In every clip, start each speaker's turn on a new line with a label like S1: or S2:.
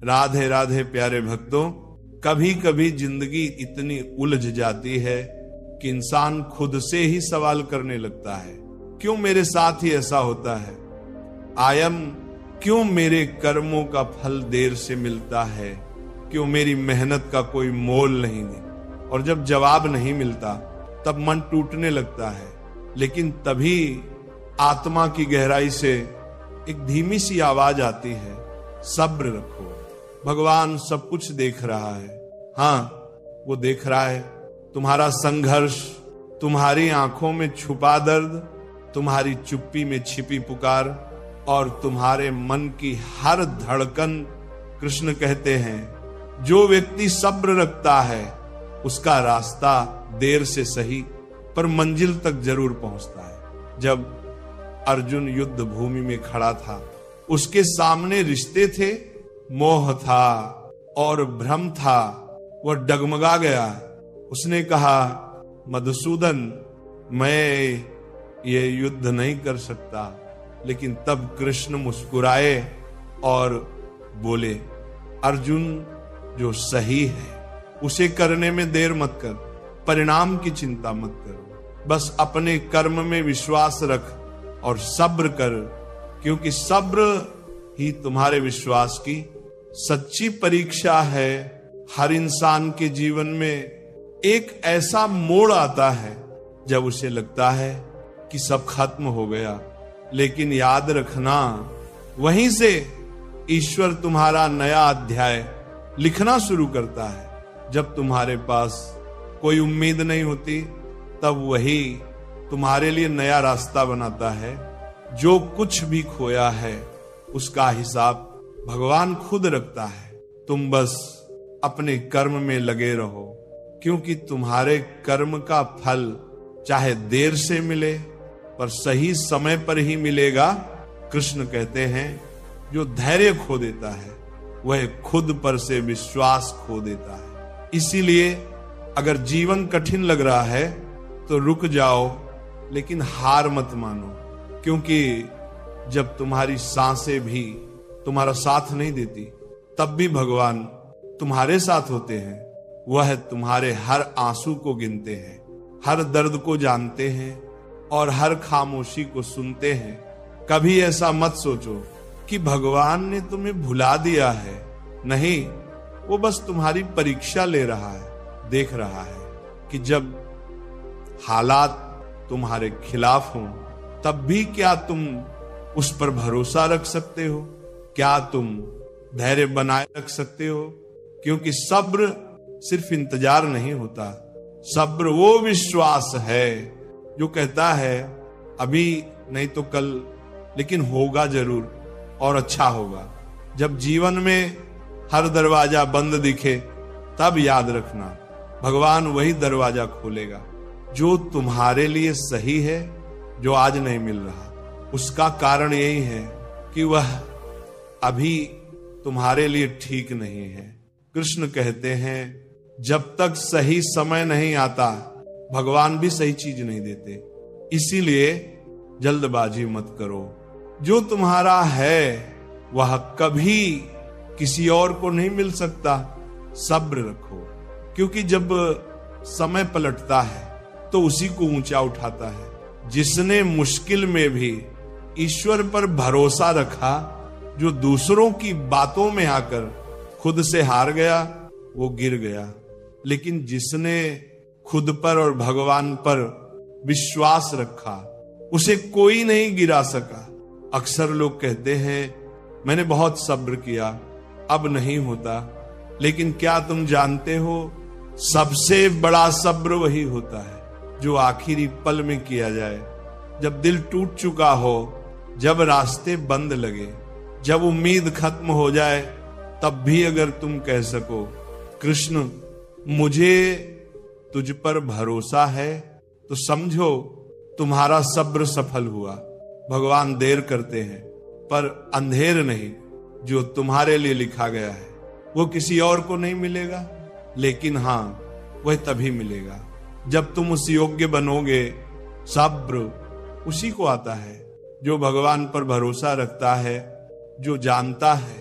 S1: राधे राधे प्यारे भक्तों, कभी कभी जिंदगी इतनी उलझ जाती है कि इंसान खुद से ही सवाल करने लगता है, क्यों मेरे साथ ही ऐसा होता है? क्यों मेरे कर्मों का फल देर से मिलता है? क्यों मेरी मेहनत का कोई मोल नहीं है? और जब जवाब नहीं मिलता तब मन टूटने लगता है। लेकिन तभी आत्मा की गहराई से एक धीमी सी आवाज आती है, सब्र रखो, भगवान सब कुछ देख रहा है। हाँ, वो देख रहा है तुम्हारा संघर्ष, तुम्हारी आंखों में छुपा दर्द, तुम्हारी चुप्पी में छिपी पुकार और तुम्हारे मन की हर धड़कन। कृष्ण कहते हैं, जो व्यक्ति सब्र रखता है उसका रास्ता देर से सही पर मंजिल तक जरूर पहुंचता है। जब अर्जुन युद्ध भूमि में खड़ा था, उसके सामने रिश्ते थे, मोह था और भ्रम था। वह डगमगा गया। उसने कहा, मधुसूदन, मैं ये युद्ध नहीं कर सकता। लेकिन तब कृष्ण मुस्कुराए और बोले, अर्जुन, जो सही है उसे करने में देर मत कर, परिणाम की चिंता मत कर, बस अपने कर्म में विश्वास रख और सब्र कर, क्योंकि सब्र ही तुम्हारे विश्वास की सच्ची परीक्षा है। हर इंसान के जीवन में एक ऐसा मोड़ आता है जब उसे लगता है कि सब खत्म हो गया, लेकिन याद रखना, वहीं से ईश्वर तुम्हारा नया अध्याय लिखना शुरू करता है। जब तुम्हारे पास कोई उम्मीद नहीं होती, तब वही तुम्हारे लिए नया रास्ता बनाता है। जो कुछ भी खोया है उसका हिसाब भगवान खुद रखता है। तुम बस अपने कर्म में लगे रहो, क्योंकि तुम्हारे कर्म का फल चाहे देर से मिले पर सही समय पर ही मिलेगा। कृष्ण कहते हैं, जो धैर्य खो देता है वह खुद पर से विश्वास खो देता है। इसीलिए अगर जीवन कठिन लग रहा है तो रुक जाओ, लेकिन हार मत मानो, क्योंकि जब तुम्हारी सांसें भी तुम्हारा साथ नहीं देती, तब भी भगवान तुम्हारे साथ होते हैं। वह तुम्हारे हर आंसू को गिनते हैं, हर दर्द को जानते हैं और हर खामोशी को सुनते हैं। कभी ऐसा मत सोचो कि भगवान ने तुम्हें भुला दिया है। नहीं, वो बस तुम्हारी परीक्षा ले रहा है, देख रहा है कि जब हालात तुम्हारे खिलाफ हों तब भी क्या तुम उस पर भरोसा रख सकते हो? क्या तुम धैर्य बनाए रख सकते हो? क्योंकि सब्र सिर्फ इंतजार नहीं होता, सब्र वो विश्वास है जो कहता है अभी नहीं तो कल, लेकिन होगा जरूर और अच्छा होगा। जब जीवन में हर दरवाजा बंद दिखे तब याद रखना, भगवान वही दरवाजा खोलेगा जो तुम्हारे लिए सही है, जो आज नहीं मिल रहा। उसका कारण यही है कि वह अभी तुम्हारे लिए ठीक नहीं है। कृष्ण कहते हैं, जब तक सही समय नहीं आता भगवान भी सही चीज नहीं देते। इसीलिए जल्दबाजी मत करो। जो तुम्हारा है वह कभी किसी और को नहीं मिल सकता। सब्र रखो, क्योंकि जब समय पलटता है तो उसी को ऊंचा उठाता है। जिसने मुश्किल में भी ईश्वर पर भरोसा रखा, जो दूसरों की बातों में आकर खुद से हार गया, वो गिर गया। लेकिन जिसने खुद पर और भगवान पर विश्वास रखा, उसे कोई नहीं गिरा सका। अक्सर लोग कहते हैं, मैंने बहुत सब्र किया, अब नहीं होता। लेकिन क्या तुम जानते हो, सबसे बड़ा सब्र वही होता है जो आखिरी पल में किया जाए, जब दिल टूट चुका हो, जब रास्ते बंद लगे, जब उम्मीद खत्म हो जाए, तब भी अगर तुम कह सको, कृष्ण मुझे तुझ पर भरोसा है, तो समझो तुम्हारा सब्र सफल हुआ। भगवान देर करते हैं पर अंधेर नहीं। जो तुम्हारे लिए लिखा गया है वो किसी और को नहीं मिलेगा, लेकिन हाँ, वह तभी मिलेगा जब तुम उस योग्य बनोगे। सब्र उसी को आता है जो भगवान पर भरोसा रखता है, जो जानता है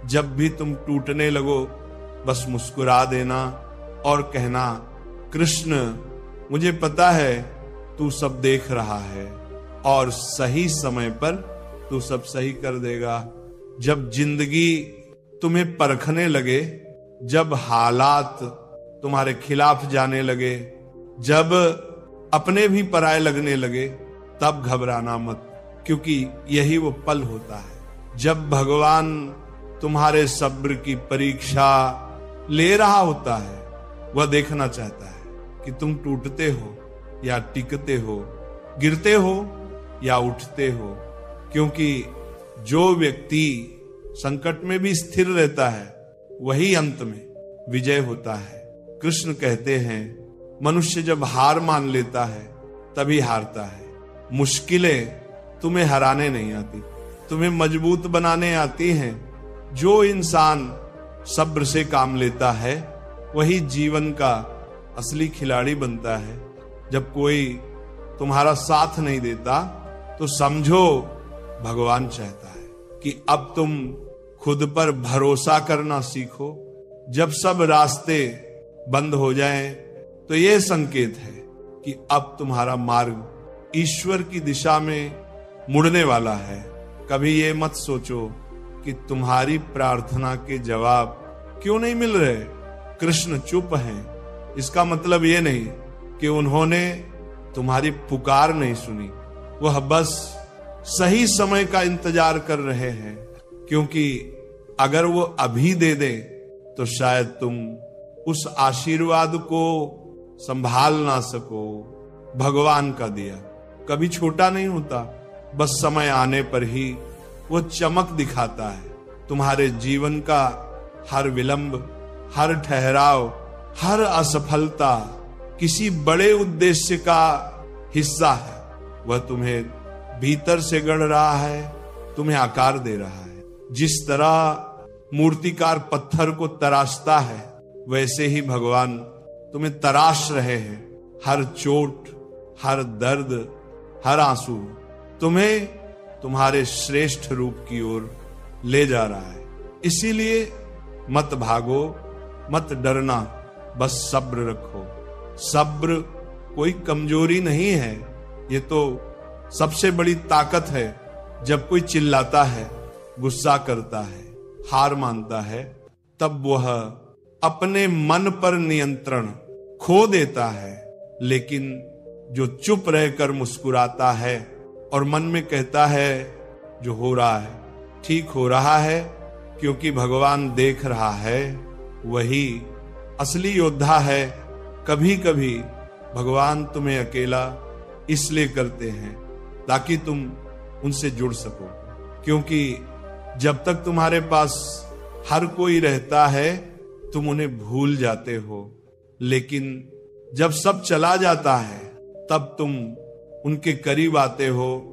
S1: जब भी तुम टूटने लगो बस मुस्कुरा देना और कहना, कृष्ण मुझे पता है तू सब देख रहा है और सही समय पर तू सब सही कर देगा। जब जिंदगी तुम्हें परखने लगे, जब हालात तुम्हारे खिलाफ जाने लगे, जब अपने भी पराये लगने लगे, तब घबराना मत, क्योंकि यही वो पल होता है जब भगवान तुम्हारे सब्र की परीक्षा ले रहा होता है। वह देखना चाहता है कि तुम टूटते हो या टिकते हो, गिरते हो या उठते हो, क्योंकि जो व्यक्ति संकट में भी स्थिर रहता है वही अंत में विजय होता है। कृष्ण कहते हैं, मनुष्य जब हार मान लेता है तभी हारता है। मुश्किलें तुम्हें हराने नहीं आती, तुम्हें मजबूत बनाने आती हैं। जो इंसान सब्र से काम लेता है वही जीवन का असली खिलाड़ी बनता है। जब कोई तुम्हारा साथ नहीं देता तो समझो भगवान चाहता है कि अब तुम खुद पर भरोसा करना सीखो। जब सब रास्ते बंद हो जाएं तो यह संकेत है कि अब तुम्हारा मार्ग ईश्वर की दिशा में मुड़ने वाला है। कभी ये मत सोचो कि तुम्हारी प्रार्थना के जवाब क्यों नहीं मिल रहे। कृष्ण चुप हैं, इसका मतलब ये नहीं कि उन्होंने तुम्हारी पुकार नहीं सुनी। वह बस सही समय का इंतजार कर रहे हैं, क्योंकि अगर वो अभी दे दे तो शायद तुम उस आशीर्वाद को संभाल ना सको। भगवान का दिया कभी छोटा नहीं होता, बस समय आने पर ही वो चमक दिखाता है। तुम्हारे जीवन का हर विलंब, हर ठहराव, हर असफलता किसी बड़े उद्देश्य का हिस्सा है। वह तुम्हें भीतर से गढ़ रहा है, तुम्हें आकार दे रहा है। जिस तरह मूर्तिकार पत्थर को तराशता है, वैसे ही भगवान तुम्हें तराश रहे हैं। हर चोट, हर दर्द, हर आंसू तुम्हें तुम्हारे श्रेष्ठ रूप की ओर ले जा रहा है। इसीलिए मत भागो, मत डरना, बस सब्र रखो। सब्र कोई कमजोरी नहीं है, ये तो सबसे बड़ी ताकत है। जब कोई चिल्लाता है, गुस्सा करता है, हार मानता है, तब वह अपने मन पर नियंत्रण खो देता है। लेकिन जो चुप रहकर मुस्कुराता है और मन में कहता है जो हो रहा है ठीक हो रहा है, क्योंकि भगवान देख रहा है, वही असली योद्धा है। कभी कभी भगवान तुम्हें अकेला इसलिए करते हैं ताकि तुम उनसे जुड़ सको, क्योंकि जब तक तुम्हारे पास हर कोई रहता है तुम उन्हें भूल जाते हो, लेकिन जब सब चला जाता है तब तुम उनके करीब आते हो।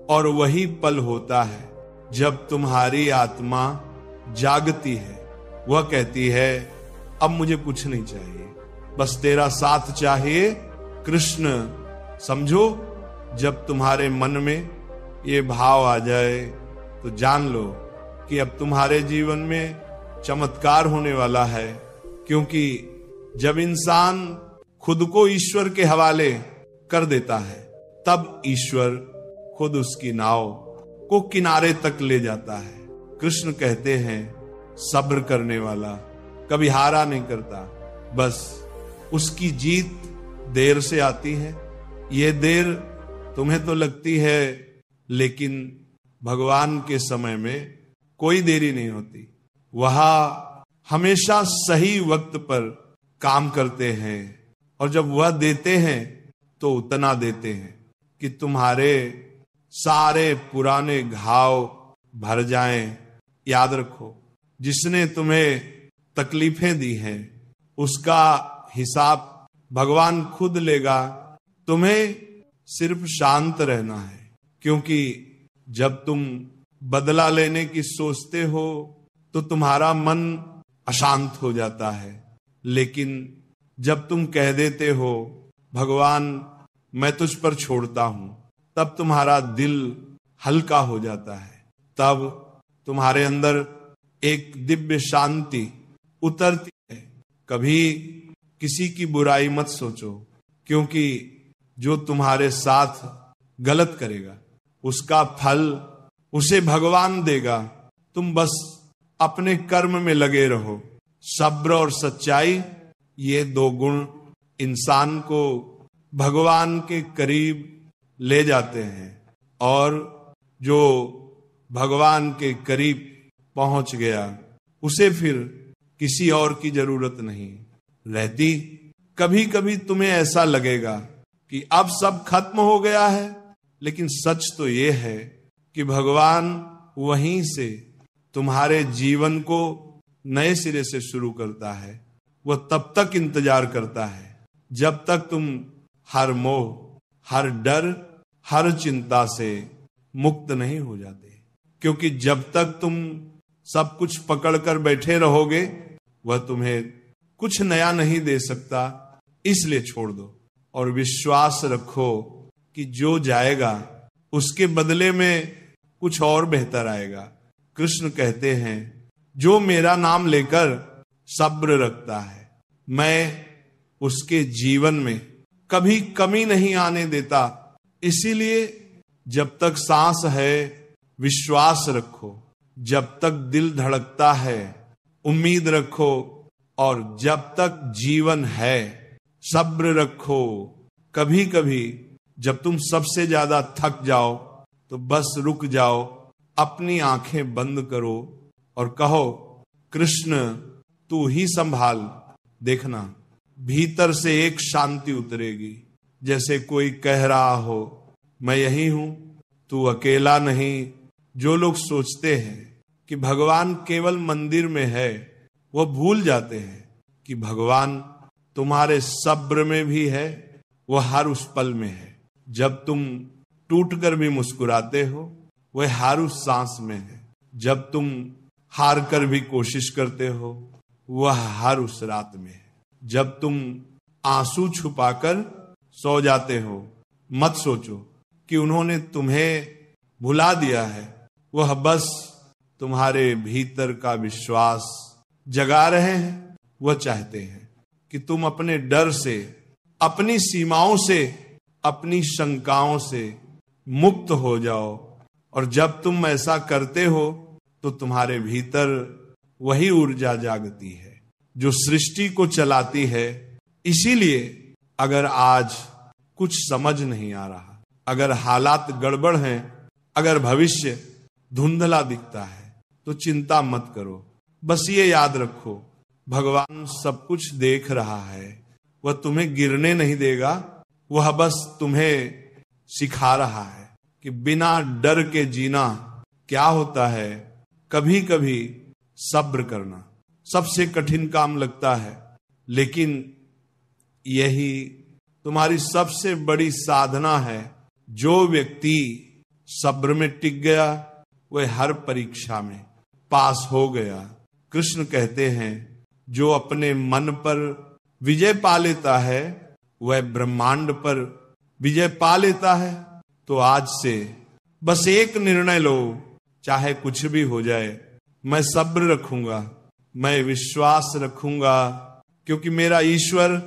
S1: और वही पल होता है जब तुम्हारी आत्मा जागती है। वह कहती है, अब मुझे कुछ नहीं चाहिए, बस तेरा साथ चाहिए। कृष्ण समझो, जब तुम्हारे मन में ये भाव आ जाए तो जान लो कि अब तुम्हारे जीवन में चमत्कार होने वाला है। क्योंकि जब इंसान खुद को ईश्वर के हवाले कर देता है, तब ईश्वर खुद उसकी नाव को किनारे तक ले जाता है। कृष्ण कहते हैं, सब्र करने वाला कभी हारा नहीं करता, बस उसकी जीत देर से आती है। ये देर तुम्हें तो लगती है, लेकिन भगवान के समय में कोई देरी नहीं होती। वह हमेशा सही वक्त पर काम करते हैं, और जब वह देते हैं तो उतना देते हैं कि तुम्हारे सारे पुराने घाव भर जाएं। याद रखो, जिसने तुम्हें तकलीफें दी हैं उसका हिसाब भगवान खुद लेगा। तुम्हें सिर्फ शांत रहना है, क्योंकि जब तुम बदला लेने की सोचते हो तो तुम्हारा मन अशांत हो जाता है। लेकिन जब तुम कह देते हो, भगवान मैं तुझ पर छोड़ता हूं, तब तुम्हारा दिल हल्का हो जाता है। तब तुम्हारे अंदर एक दिव्य शांति उतरती है। कभी किसी की बुराई मत सोचो, क्योंकि जो तुम्हारे साथ गलत करेगा उसका फल उसे भगवान देगा। तुम बस अपने कर्म में लगे रहो। सब्र और सच्चाई, ये दो गुण इंसान को भगवान के करीब ले जाते हैं, और जो भगवान के करीब पहुंच गया उसे फिर किसी और की जरूरत नहीं रहती। कभी कभी तुम्हें ऐसा लगेगा कि अब सब खत्म हो गया है, लेकिन सच तो ये है कि भगवान वहीं से तुम्हारे जीवन को नए सिरे से शुरू करता है। वह तब तक इंतजार करता है जब तक तुम हर मोह, हर डर, हर चिंता से मुक्त नहीं हो जाते। क्योंकि जब तक तुम सब कुछ पकड़कर बैठे रहोगे, वह तुम्हें कुछ नया नहीं दे सकता। इसलिए छोड़ दो और विश्वास रखो कि जो जाएगा उसके बदले में कुछ और बेहतर आएगा। कृष्ण कहते हैं, जो मेरा नाम लेकर सब्र रखता है, मैं उसके जीवन में कभी कमी नहीं आने देता। इसीलिए जब तक सांस है विश्वास रखो, जब तक दिल धड़कता है उम्मीद रखो, और जब तक जीवन है सब्र रखो। कभी कभी जब तुम सबसे ज्यादा थक जाओ तो बस रुक जाओ, अपनी आंखें बंद करो और कहो, कृष्ण तू ही संभाल। देखना भीतर से एक शांति उतरेगी, जैसे कोई कह रहा हो, मैं यही हूं, तू अकेला नहीं। जो लोग सोचते हैं कि भगवान केवल मंदिर में है, वो भूल जाते हैं कि भगवान तुम्हारे सब्र में भी है, वो हर उस पल में है। जब तुम टूटकर भी मुस्कुराते हो, वह हर उस सांस में है। जब तुम हार कर भी कोशिश करते हो, वह हर उस रात में है। जब तुम आंसू छुपाकर सो जाते हो, मत सोचो कि उन्होंने तुम्हें भुला दिया है। वह बस तुम्हारे भीतर का विश्वास जगा रहे हैं। वह चाहते हैं कि तुम अपने डर से, अपनी सीमाओं से, अपनी शंकाओं से मुक्त हो जाओ। और जब तुम ऐसा करते हो तो तुम्हारे भीतर वही ऊर्जा जागती है जो सृष्टि को चलाती है। इसीलिए अगर आज कुछ समझ नहीं आ रहा, अगर हालात गड़बड़ हैं, अगर भविष्य धुंधला दिखता है, तो चिंता मत करो। बस ये याद रखो, भगवान सब कुछ देख रहा है। वह तुम्हें गिरने नहीं देगा, वह बस तुम्हें सिखा रहा है कि बिना डर के जीना क्या होता है। कभी कभी सब्र करना सबसे कठिन काम लगता है, लेकिन यही तुम्हारी सबसे बड़ी साधना है। जो व्यक्ति सब्र में टिक गया, वह हर परीक्षा में पास हो गया। कृष्ण कहते हैं, जो अपने मन पर विजय पा लेता है, वह ब्रह्मांड पर विजय पा लेता है। तो आज से बस एक निर्णय लो, चाहे कुछ भी हो जाए, मैं सब्र रखूंगा, मैं विश्वास रखूंगा, क्योंकि मेरा ईश्वर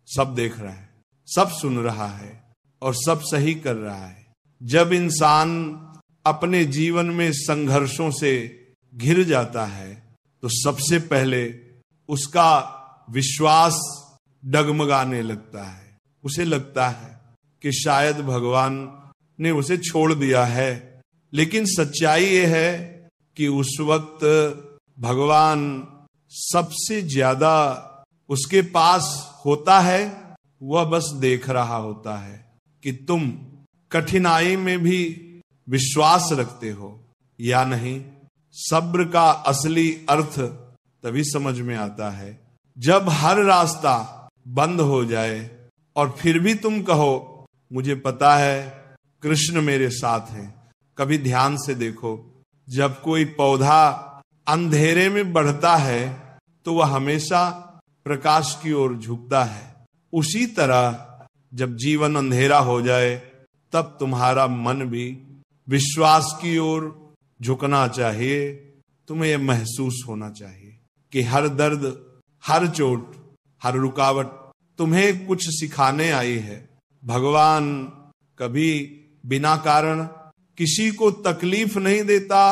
S1: सब देख रहा है, सब सुन रहा है और सब सही कर रहा है। जब इंसान अपने जीवन में संघर्षों से घिर जाता है, तो सबसे पहले उसका विश्वास डगमगाने लगता है। उसे लगता है कि शायद भगवान ने उसे छोड़ दिया है। लेकिन सच्चाई ये है कि उस वक्त भगवान सबसे ज्यादा उसके पास होता है। वह बस देख रहा होता है कि तुम कठिनाई में भी विश्वास रखते हो या नहीं। सब्र का असली अर्थ तभी समझ में आता है जब हर रास्ता बंद हो जाए और फिर भी तुम कहो, मुझे पता है कृष्ण मेरे साथ हैं। कभी ध्यान से देखो, जब कोई पौधा अंधेरे में बढ़ता है तो वह हमेशा प्रकाश की ओर झुकता है। उसी तरह जब जीवन अंधेरा हो जाए, तब तुम्हारा मन भी विश्वास की ओर झुकना चाहिए। तुम्हें यह महसूस होना चाहिए कि हर दर्द, हर चोट, हर रुकावट तुम्हें कुछ सिखाने आई है। भगवान कभी बिना कारण किसी को तकलीफ नहीं देता,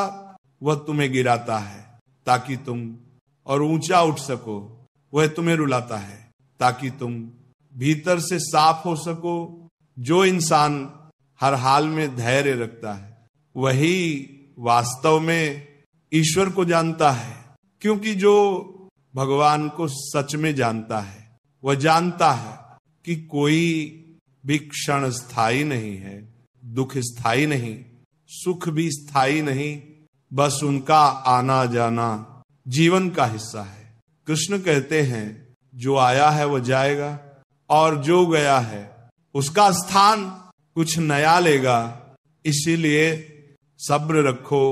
S1: वह तुम्हें गिराता है ताकि तुम और ऊंचा उठ सको। वह तुम्हें रुलाता है ताकि तुम भीतर से साफ हो सको। जो इंसान हर हाल में धैर्य रखता है वही वास्तव में ईश्वर को जानता है, क्योंकि जो भगवान को सच में जानता है वह जानता है कि कोई भी क्षण स्थायी नहीं है, दुख स्थायी नहीं, सुख भी स्थायी नहीं, बस उनका आना जाना जीवन का हिस्सा है। कृष्ण कहते हैं जो आया है वह जाएगा और जो गया है उसका स्थान कुछ नया लेगा। इसीलिए सब्र रखो,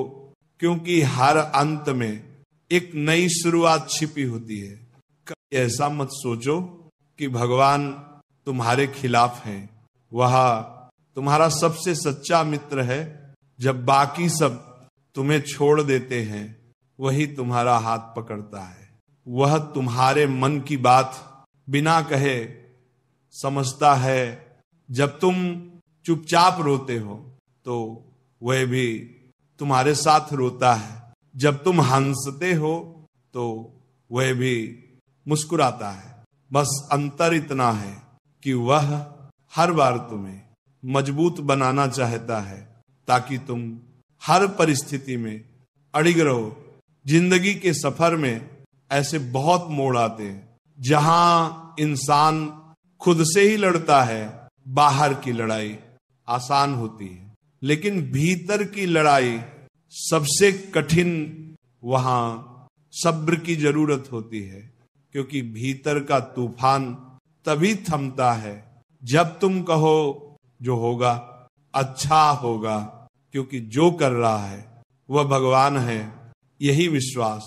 S1: क्योंकि हर अंत में एक नई शुरुआत छिपी होती है। कभी ऐसा मत सोचो कि भगवान तुम्हारे खिलाफ है। वह तुम्हारा सबसे सच्चा मित्र है। जब बाकी सब तुम्हें छोड़ देते हैं वही तुम्हारा हाथ पकड़ता है। वह तुम्हारे मन की बात बिना कहे समझता है। जब तुम चुपचाप रोते हो तो वह भी तुम्हारे साथ रोता है। जब तुम हंसते हो तो वह भी मुस्कुराता है। बस अंतर इतना है कि वह हर बार तुम्हें मजबूत बनाना चाहता है ताकि तुम हर परिस्थिति में अड़िग रहो। जिंदगी के सफर में ऐसे बहुत मोड़ आते हैं जहां इंसान खुद से ही लड़ता है। बाहर की लड़ाई आसान होती है, लेकिन भीतर की लड़ाई सबसे कठिन। वहां सब्र की जरूरत होती है, क्योंकि भीतर का तूफान तभी थमता है जब तुम कहो जो होगा अच्छा होगा, क्योंकि जो कर रहा है वह भगवान है। यही विश्वास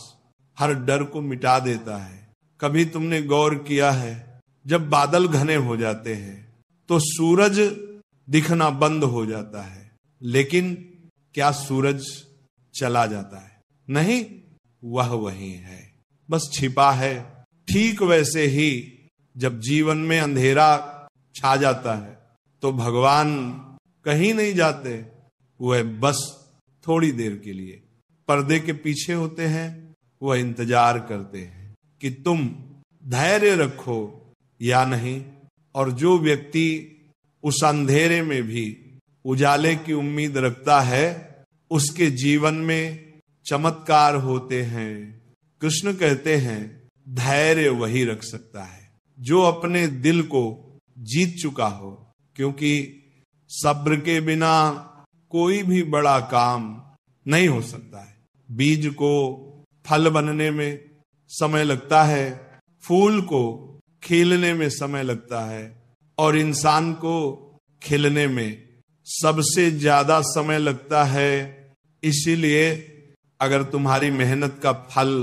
S1: हर डर को मिटा देता है। कभी तुमने गौर किया है जब बादल घने हो जाते हैं तो सूरज दिखना बंद हो जाता है, लेकिन क्या सूरज चला जाता है? नहीं, वह वही है, बस छिपा है। ठीक वैसे ही जब जीवन में अंधेरा छा जाता है तो भगवान कहीं नहीं जाते, वह बस थोड़ी देर के लिए पर्दे के पीछे होते हैं। वह इंतजार करते हैं कि तुम धैर्य रखो या नहीं। और जो व्यक्ति उस अंधेरे में भी उजाले की उम्मीद रखता है उसके जीवन में चमत्कार होते हैं। कृष्ण कहते हैं धैर्य वही रख सकता है जो अपने दिल को जीत चुका हो, क्योंकि सब्र के बिना कोई भी बड़ा काम नहीं हो सकता है। बीज को फल बनने में समय लगता है, फूल को खिलने में समय लगता है, और इंसान को खिलने में सबसे ज्यादा समय लगता है। इसीलिए अगर तुम्हारी मेहनत का फल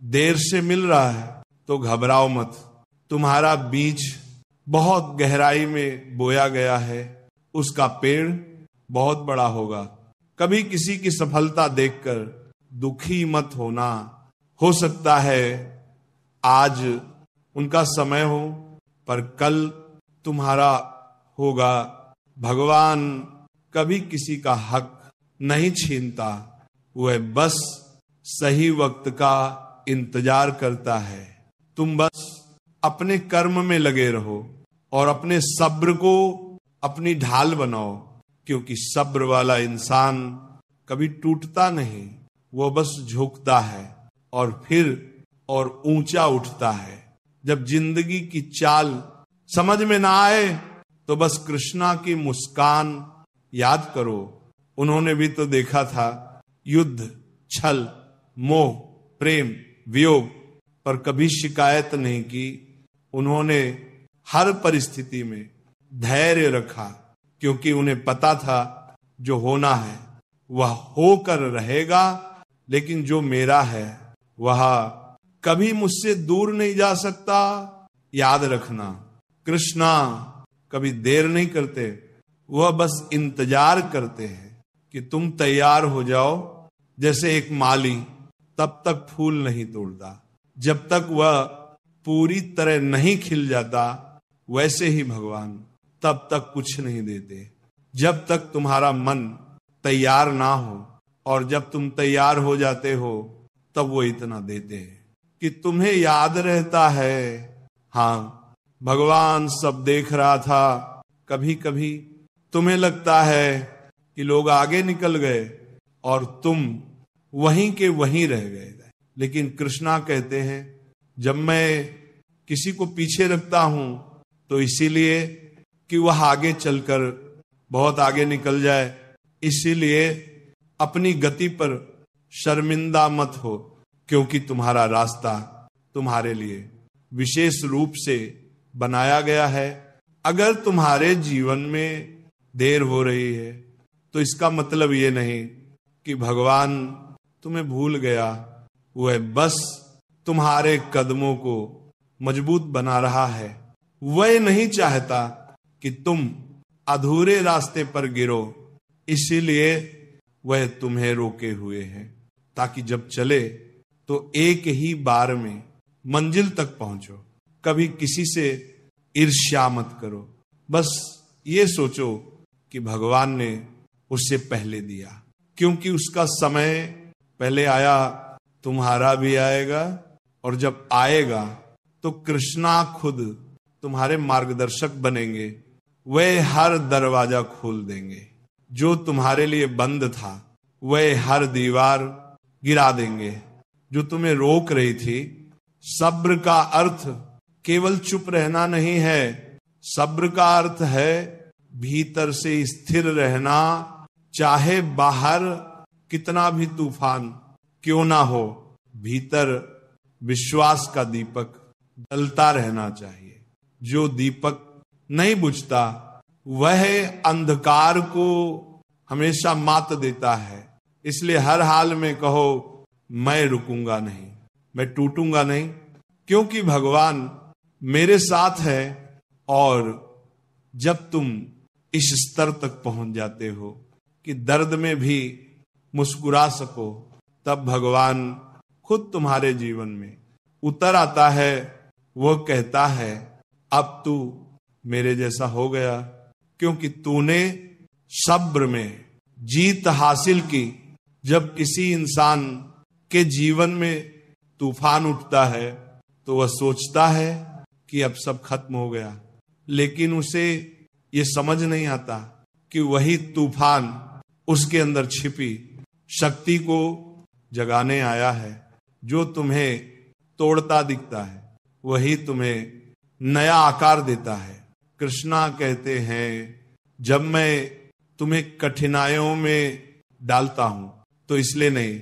S1: देर से मिल रहा है तो घबराओ मत। तुम्हारा बीज बहुत गहराई में बोया गया है, उसका पेड़ बहुत बड़ा होगा। कभी किसी की सफलता देखकर दुखी मत होना। हो सकता है आज उनका समय हो, पर कल तुम्हारा होगा। भगवान कभी किसी का हक नहीं छीनता, वह बस सही वक्त का इंतजार करता है। तुम बस अपने कर्म में लगे रहो और अपने सब्र को अपनी ढाल बनाओ, क्योंकि सब्र वाला इंसान कभी टूटता नहीं, वो बस झुकता है और फिर और ऊंचा उठता है। जब जिंदगी की चाल समझ में ना आए तो बस कृष्णा की मुस्कान याद करो। उन्होंने भी तो देखा था युद्ध, छल, मोह, प्रेम, वियोग, पर कभी शिकायत नहीं की। उन्होंने हर परिस्थिति में धैर्य रखा, क्योंकि उन्हें पता था जो होना है वह होकर रहेगा, लेकिन जो मेरा है वह कभी मुझसे दूर नहीं जा सकता। याद रखना, कृष्णा कभी देर नहीं करते, वह बस इंतजार करते हैं कि तुम तैयार हो जाओ। जैसे एक माली तब तक फूल नहीं तोड़ता। जब तक वह पूरी तरह नहीं खिल जाता, वैसे ही भगवान तब तक कुछ नहीं देते। जब तक तुम्हारा मन तैयार ना हो, और जब तुम तैयार हो जाते हो तब वो इतना देते हैं कि तुम्हें याद रहता है, हाँ भगवान सब देख रहा था। कभी कभी तुम्हें लगता है कि लोग आगे निकल गए और तुम वहीं के वहीं रह गए, लेकिन कृष्णा कहते हैं जब मैं किसी को पीछे रखता हूं तो इसीलिए कि वह आगे चलकर बहुत आगे निकल जाए, इसीलिए अपनी गति पर शर्मिंदा मत हो, क्योंकि तुम्हारा रास्ता तुम्हारे लिए विशेष रूप से बनाया गया है। अगर तुम्हारे जीवन में देर हो रही है तो इसका मतलब ये नहीं कि भगवान तुम्हें भूल गया, वह बस तुम्हारे कदमों को मजबूत बना रहा है। वह नहीं चाहता कि तुम अधूरे रास्ते पर गिरो, इसीलिए वह तुम्हें रोके हुए है, ताकि जब चले तो एक ही बार में मंजिल तक पहुंचो। कभी किसी से ईर्ष्या मत करो, बस ये सोचो कि भगवान ने उससे पहले दिया, क्योंकि उसका समय पहले आया, तुम्हारा भी आएगा, और जब आएगा तो कृष्णा खुद तुम्हारे मार्गदर्शक बनेंगे। वह हर दरवाजा खोल देंगे, जो तुम्हारे लिए बंद था वह हर दीवार गिरा देंगे जो तुम्हें रोक रही थी। सब्र का अर्थ केवल चुप रहना नहीं है, सब्र का अर्थ है भीतर से स्थिर रहना, चाहे बाहर कितना भी तूफान क्यों ना हो, भीतर विश्वास का दीपक जलता रहना चाहिए। जो दीपक नहीं बुझता वह अंधकार को हमेशा मात देता है। इसलिए हर हाल में कहो मैं रुकूंगा नहीं, मैं टूटूंगा नहीं, क्योंकि भगवान मेरे साथ है। और जब तुम इस स्तर तक पहुंच जाते हो कि दर्द में भी मुस्कुरा सको, तब भगवान खुद तुम्हारे जीवन में उतर आता है। वो कहता है अब तू मेरे जैसा हो गया, क्योंकि तूने सब्र में जीत हासिल की। जब किसी इंसान के जीवन में तूफान उठता है तो वह सोचता है कि अब सब खत्म हो गया, लेकिन उसे ये समझ नहीं आता कि वही तूफान उसके अंदर छिपी शक्ति को जगाने आया है। जो तुम्हें तोड़ता दिखता है वही तुम्हें नया आकार देता है। कृष्णा कहते हैं जब मैं तुम्हें कठिनाइयों में डालता हूं तो इसलिए नहीं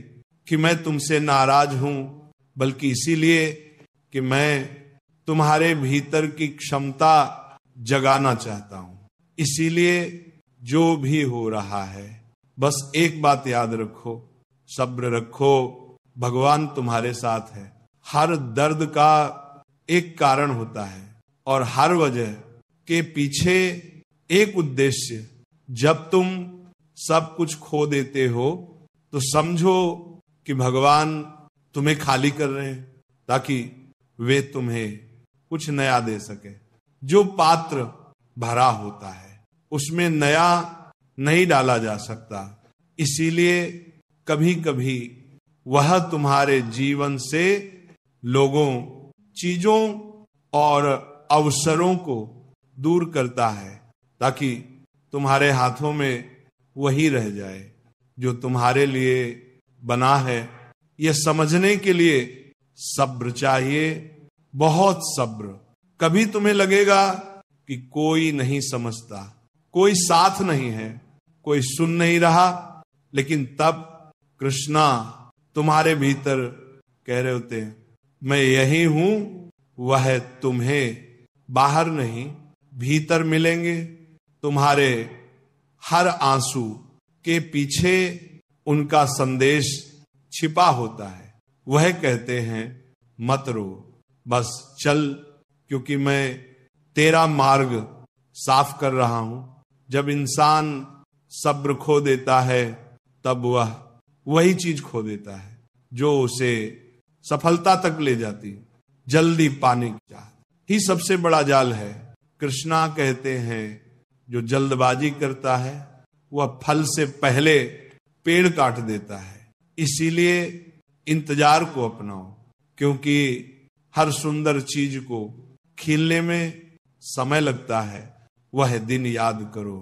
S1: कि मैं तुमसे नाराज हूं, बल्कि इसीलिए कि मैं तुम्हारे भीतर की क्षमता जगाना चाहता हूं। इसीलिए जो भी हो रहा है बस एक बात याद रखो, सब्र रखो, भगवान तुम्हारे साथ है। हर दर्द का एक कारण होता है और हर वजह के पीछे एक उद्देश्य। जब तुम सब कुछ खो देते हो तो समझो कि भगवान तुम्हें खाली कर रहे हैं ताकि वे तुम्हें कुछ नया दे सके। जो पात्र भरा होता है उसमें नया नहीं डाला जा सकता, इसीलिए कभी कभी वह तुम्हारे जीवन से लोगों, चीजों और अवसरों को दूर करता है, ताकि तुम्हारे हाथों में वही रह जाए जो तुम्हारे लिए बना है। यह समझने के लिए सब्र चाहिए, बहुत सब्र। कभी तुम्हें लगेगा कि कोई नहीं समझता, कोई साथ नहीं है, कोई सुन नहीं रहा, लेकिन तब कृष्णा तुम्हारे भीतर कह रहे होते हैं मैं यही हूं, वह तुम्हें बाहर नहीं भीतर मिलेंगे। तुम्हारे हर आंसू के पीछे उनका संदेश छिपा होता है। वह कहते हैं मत रो, बस चल, क्योंकि मैं तेरा मार्ग साफ कर रहा हूं। जब इंसान सब्र खो देता है तब वह वही चीज खो देता है जो उसे सफलता तक ले जाती। जल्दी पाने की चाह ही सबसे बड़ा जाल है। कृष्णा कहते हैं जो जल्दबाजी करता है वह फल से पहले पेड़ काट देता है। इसीलिए इंतजार को अपनाओ, क्योंकि हर सुंदर चीज को खिलने में समय लगता है। वह दिन याद करो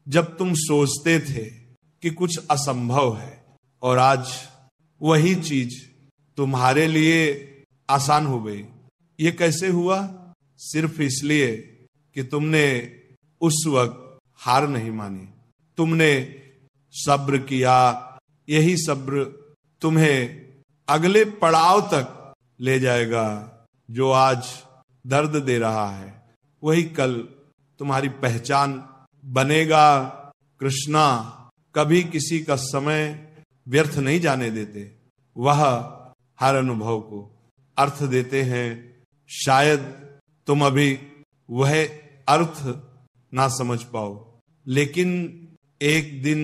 S1: जब तुम सोचते थे कि कुछ असंभव है और आज वही चीज तुम्हारे लिए आसान हो गई। ये कैसे हुआ? सिर्फ इसलिए कि तुमने उस वक्त हार नहीं मानी, तुमने सब्र किया। यही सब्र तुम्हें अगले पड़ाव तक ले जाएगा। जो आज दर्द दे रहा है वही कल तुम्हारी पहचान बनेगा। कृष्णा कभी किसी का समय व्यर्थ नहीं जाने देते। वह हर अनुभव को अर्थ देते हैं। शायद तुम अभी वह अर्थ ना समझ पाओ, लेकिन एक दिन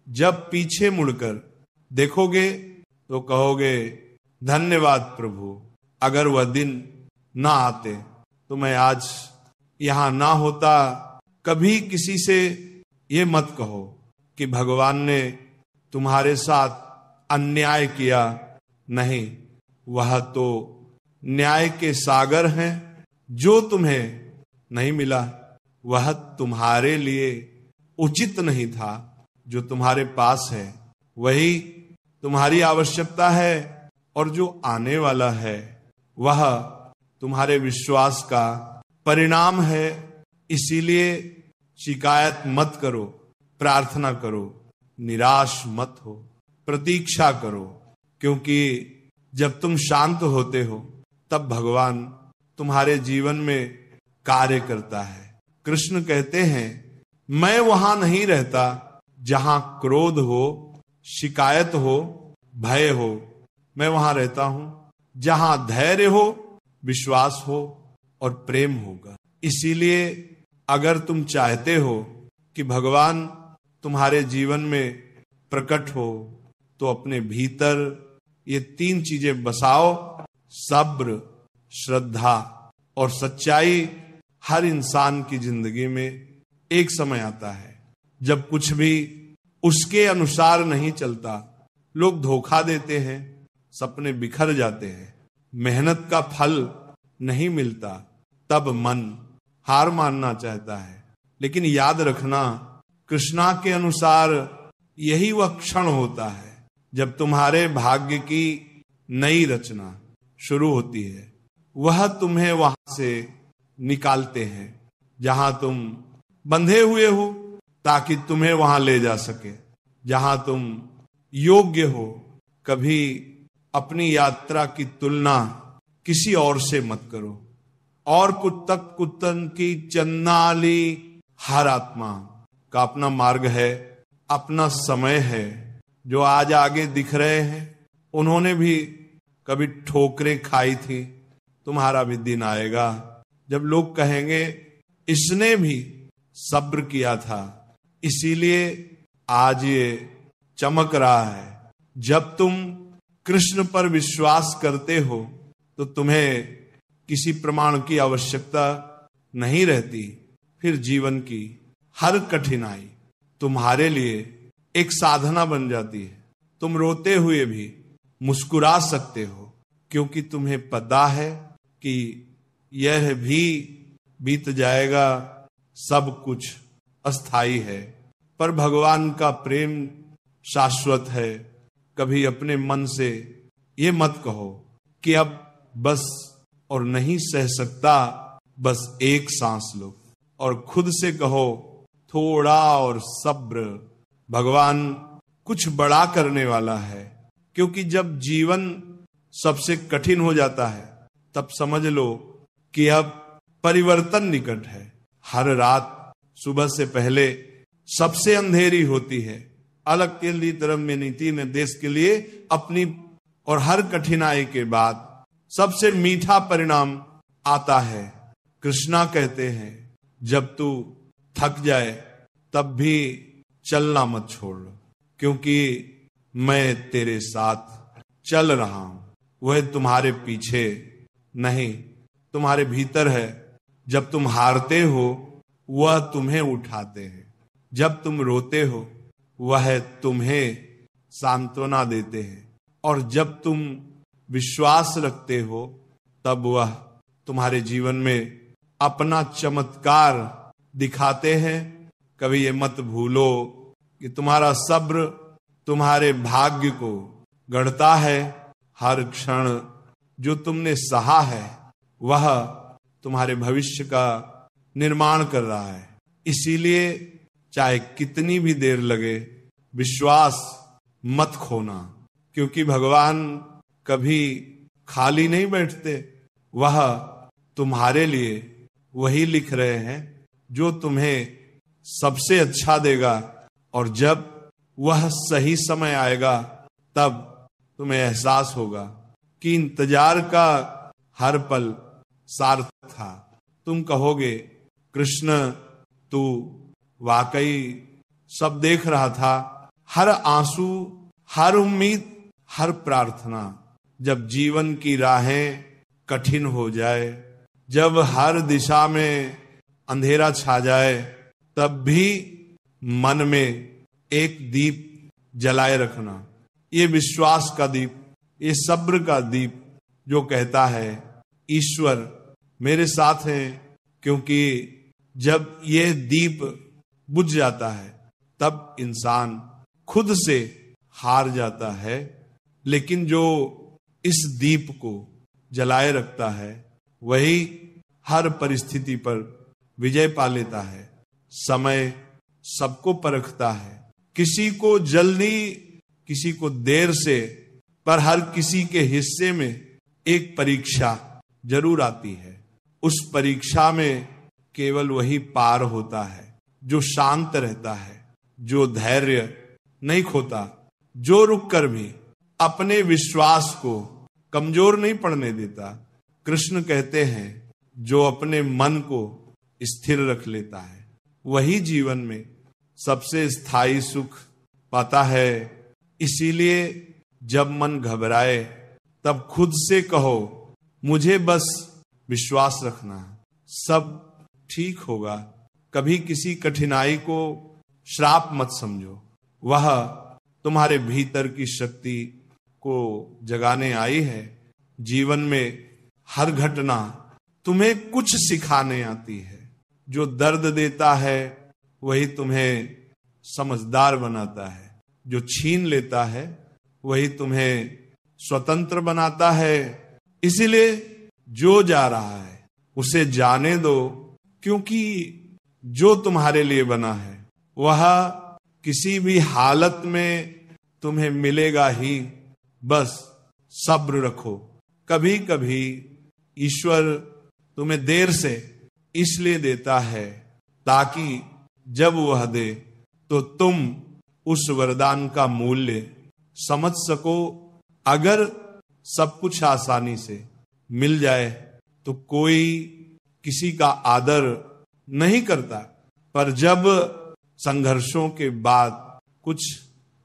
S1: जब पीछे मुड़कर देखोगे तो कहोगे धन्यवाद प्रभु, अगर वह दिन ना आते तो मैं आज यहां ना होता। कभी किसी से ये मत कहो कि भगवान ने तुम्हारे साथ अन्याय किया। नहीं, वह तो न्याय के सागर हैं। जो तुम्हें नहीं मिला वह तुम्हारे लिए उचित नहीं था। जो तुम्हारे पास है वही तुम्हारी आवश्यकता है, और जो आने वाला है वह तुम्हारे विश्वास का परिणाम है। इसीलिए शिकायत मत करो, प्रार्थना करो, निराश मत हो, प्रतीक्षा करो, क्योंकि जब तुम शांत होते हो तब भगवान तुम्हारे जीवन में कार्य करता है। कृष्ण कहते हैं मैं वहां नहीं रहता जहां क्रोध हो, शिकायत हो, भय हो। मैं वहां रहता हूं जहां धैर्य हो, विश्वास हो और प्रेम होगा। इसीलिए अगर तुम चाहते हो कि भगवान तुम्हारे जीवन में प्रकट हो तो अपने भीतर ये 3 चीजें बसाओ। सब्र, श्रद्धा और सच्चाई। हर इंसान की जिंदगी में एक समय आता है जब कुछ भी उसके अनुसार नहीं चलता। लोग धोखा देते हैं, सपने बिखर जाते हैं, मेहनत का फल नहीं मिलता, तब मन हार मानना चाहता है। लेकिन याद रखना, कृष्णा के अनुसार यही वह क्षण होता है जब तुम्हारे भाग्य की नई रचना शुरू होती है। वह तुम्हें वहां से निकालते हैं जहां तुम बंधे हुए हो, ताकि तुम्हें वहां ले जा सके जहां तुम योग्य हो। कभी अपनी यात्रा की तुलना किसी और से मत करो। और कुत्तक कुत्तन की चन्नाली। हर आत्मा का अपना मार्ग है, अपना समय है। जो आज आगे दिख रहे हैं उन्होंने भी कभी ठोकरें खाई थी। तुम्हारा भी दिन आएगा जब लोग कहेंगे इसने भी सब्र किया था, इसीलिए आज ये चमक रहा है। जब तुम कृष्ण पर विश्वास करते हो तो तुम्हें किसी प्रमाण की आवश्यकता नहीं रहती। फिर जीवन की हर कठिनाई तुम्हारे लिए एक साधना बन जाती है। तुम रोते हुए भी मुस्कुरा सकते हो, क्योंकि तुम्हें पता है कि यह भी बीत जाएगा, सब कुछ अस्थाई है। पर भगवान का प्रेम शाश्वत है। कभी अपने मन से ये मत कहो कि अब बस और नहीं सह सकता, बस एक सांस लो। और खुद से कहो थोड़ा और सब्र। भगवान कुछ बड़ा करने वाला है, क्योंकि जब जीवन सबसे कठिन हो जाता है तब समझ लो कि अब परिवर्तन निकट है। हर रात सुबह से पहले सबसे अंधेरी होती है। अलग के लिए धर्म में नीति ने देश के लिए अपनी, और हर कठिनाई के बाद सबसे मीठा परिणाम आता है। कृष्णा कहते हैं जब तू थक जाए तब भी चलना मत छोड़, क्योंकि मैं तेरे साथ चल रहा हूं, वह तुम्हारे पीछे नहीं, तुम्हारे भीतर है। जब तुम हारते हो वह तुम्हें उठाते हैं, जब तुम रोते हो वह तुम्हें सांत्वना देते हैं, और जब तुम विश्वास रखते हो तब वह तुम्हारे जीवन में अपना चमत्कार दिखाते हैं। कभी ये मत भूलो कि तुम्हारा सब्र तुम्हारे भाग्य को गढ़ता है। हर क्षण जो तुमने सहा है वह तुम्हारे भविष्य का निर्माण कर रहा है। इसीलिए चाहे कितनी भी देर लगे, विश्वास मत खोना, क्योंकि भगवान कभी खाली नहीं बैठते। वह तुम्हारे लिए वही लिख रहे हैं जो तुम्हें सबसे अच्छा देगा, और जब वह सही समय आएगा तब तुम्हें एहसास होगा कि इंतजार का हर पल सार्थक था। तुम कहोगे, कृष्ण तू वाकई सब देख रहा था, हर आंसू, हर उम्मीद, हर प्रार्थना। जब जीवन की राहें कठिन हो जाए, जब हर दिशा में अंधेरा छा जाए, तब भी मन में एक दीप जलाए रखना। ये विश्वास का दीप, ये सब्र का दीप, जो कहता है ईश्वर मेरे साथ है। क्योंकि जब ये दीप बुझ जाता है तब इंसान खुद से हार जाता है, लेकिन जो इस दीप को जलाए रखता है वही हर परिस्थिति पर विजय पा लेता है। समय सबको परखता है, किसी को जल्दी, किसी को देर से, पर हर किसी के हिस्से में एक परीक्षा जरूर आती है। उस परीक्षा में केवल वही पार होता है जो शांत रहता है, जो धैर्य नहीं खोता, जो रुक कर भी अपने विश्वास को कमजोर नहीं पड़ने देता। कृष्ण कहते हैं जो अपने मन को स्थिर रख लेता है वही जीवन में सबसे स्थायी सुख पाता है। इसीलिए जब मन घबराए तब खुद से कहो, मुझे बस विश्वास रखना है, सब ठीक होगा। कभी किसी कठिनाई को श्राप मत समझो, वह तुम्हारे भीतर की शक्ति को जगाने आई है। जीवन में हर घटना तुम्हें कुछ सिखाने आती है। जो दर्द देता है वही तुम्हें समझदार बनाता है, जो छीन लेता है वही तुम्हें स्वतंत्र बनाता है। इसीलिए जो जा रहा है उसे जाने दो, क्योंकि जो तुम्हारे लिए बना है वह किसी भी हालत में तुम्हें मिलेगा ही। बस सब्र रखो। कभी कभी ईश्वर तुम्हें देर से इसलिए देता है ताकि जब वह दे तो तुम उस वरदान का मूल्य समझ सको। अगर सब कुछ आसानी से मिल जाए तो कोई किसी का आदर नहीं करता, पर जब संघर्षों के बाद कुछ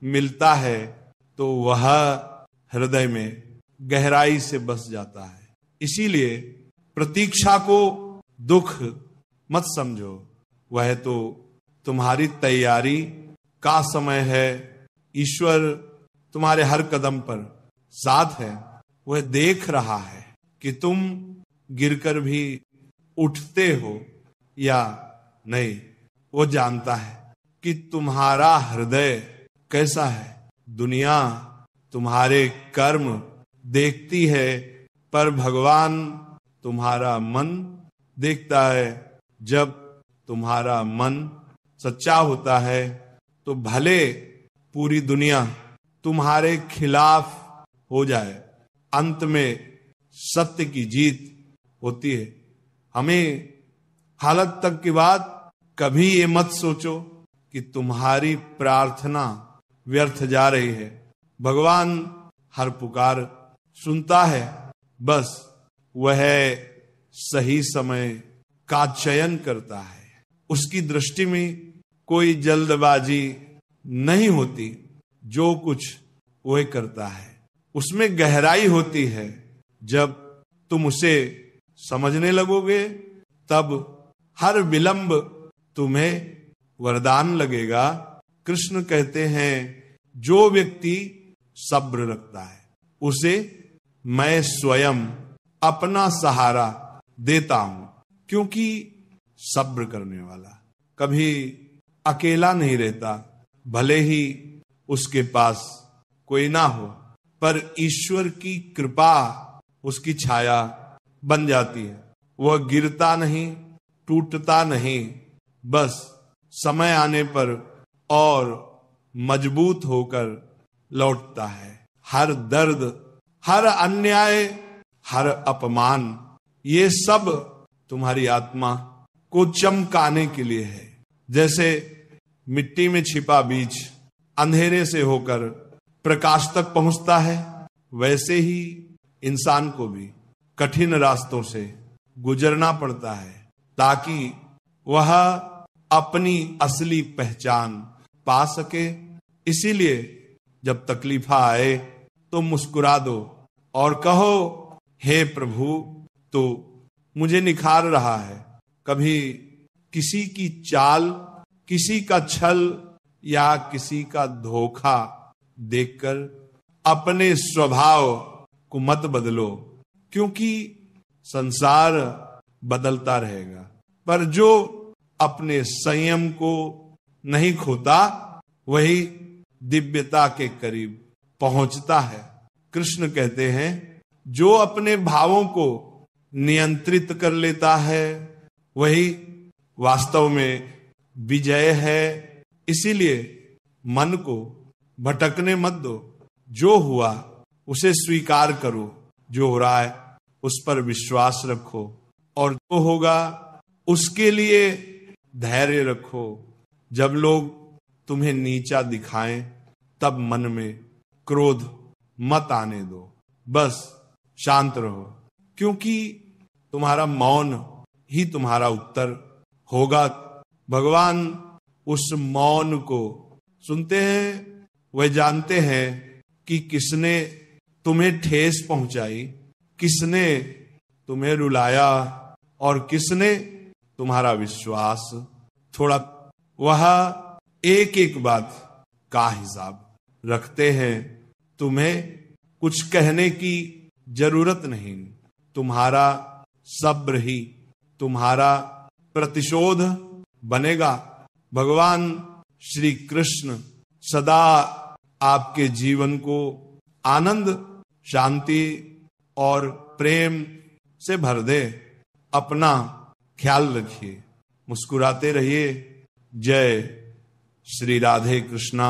S1: मिलता है तो वह हृदय में गहराई से बस जाता है। इसीलिए प्रतीक्षा को दुख मत समझो, वह तो तुम्हारी तैयारी का समय है। ईश्वर तुम्हारे हर कदम पर साथ है। वह देख रहा है कि तुम गिरकर भी उठते हो या नहीं। वो जानता है कि तुम्हारा हृदय कैसा है। दुनिया तुम्हारे कर्म देखती है, पर भगवान तुम्हारा मन देखता है। जब तुम्हारा मन सच्चा होता है तो भले पूरी दुनिया तुम्हारे खिलाफ हो जाए, अंत में सत्य की जीत होती है। हमें हालत तक की बात कभी ये मत सोचो कि तुम्हारी प्रार्थना व्यर्थ जा रही है। भगवान हर पुकार सुनता है, बस वह सही समय का चयन करता है। उसकी दृष्टि में कोई जल्दबाजी नहीं होती। जो कुछ वह करता है उसमें गहराई होती है। जब तुम उसे समझने लगोगे तब हर विलंब तुम्हें वरदान लगेगा। कृष्ण कहते हैं जो व्यक्ति सब्र रखता है उसे मैं स्वयं अपना सहारा देता हूं, क्योंकि सब्र करने वाला कभी अकेला नहीं रहता। भले ही उसके पास कोई ना हो, पर ईश्वर की कृपा उसकी छाया बन जाती है। वह गिरता नहीं, टूटता नहीं, बस समय आने पर और मजबूत होकर लौटता है। हर दर्द, हर अन्याय, हर अपमान, ये सब तुम्हारी आत्मा को चमकाने के लिए है। जैसे मिट्टी में छिपा बीज अंधेरे से होकर प्रकाश तक पहुंचता है, वैसे ही इंसान को भी कठिन रास्तों से गुजरना पड़ता है ताकि वह अपनी असली पहचान पा सके। इसीलिए जब तकलीफा आए तो मुस्कुरा दो और कहो, हे प्रभु, तो मुझे निखार रहा है। कभी किसी की चाल, किसी का छल या किसी का धोखा देखकर अपने स्वभाव को मत बदलो, क्योंकि संसार बदलता रहेगा, पर जो अपने संयम को नहीं खोता वही दिव्यता के करीब पहुंचता है। कृष्ण कहते हैं जो अपने भावों को नियंत्रित कर लेता है वही वास्तव में विजय है। इसीलिए मन को भटकने मत दो, जो हुआ उसे स्वीकार करो, जो हो रहा है उस पर विश्वास रखो और जो होगा उसके लिए धैर्य रखो। जब लोग तुम्हें नीचा दिखाएं तब मन में क्रोध मत आने दो, बस शांत रहो, क्योंकि तुम्हारा मौन ही तुम्हारा उत्तर होगा। भगवान उस मौन को सुनते हैं, वह जानते हैं कि किसने तुम्हें ठेस पहुंचाई, किसने तुम्हें रुलाया और किसने तुम्हारा विश्वास थोड़ा। वह एक एक बात का हिसाब रखते हैं। तुम्हें कुछ कहने की जरूरत नहीं, तुम्हारा सब्र ही तुम्हारा प्रतिशोध बनेगा। भगवान श्री कृष्ण सदा आपके जीवन को आनंद, शांति और प्रेम से भर दे। अपना ख्याल रखिए, मुस्कुराते रहिए। जय श्री राधे कृष्णा।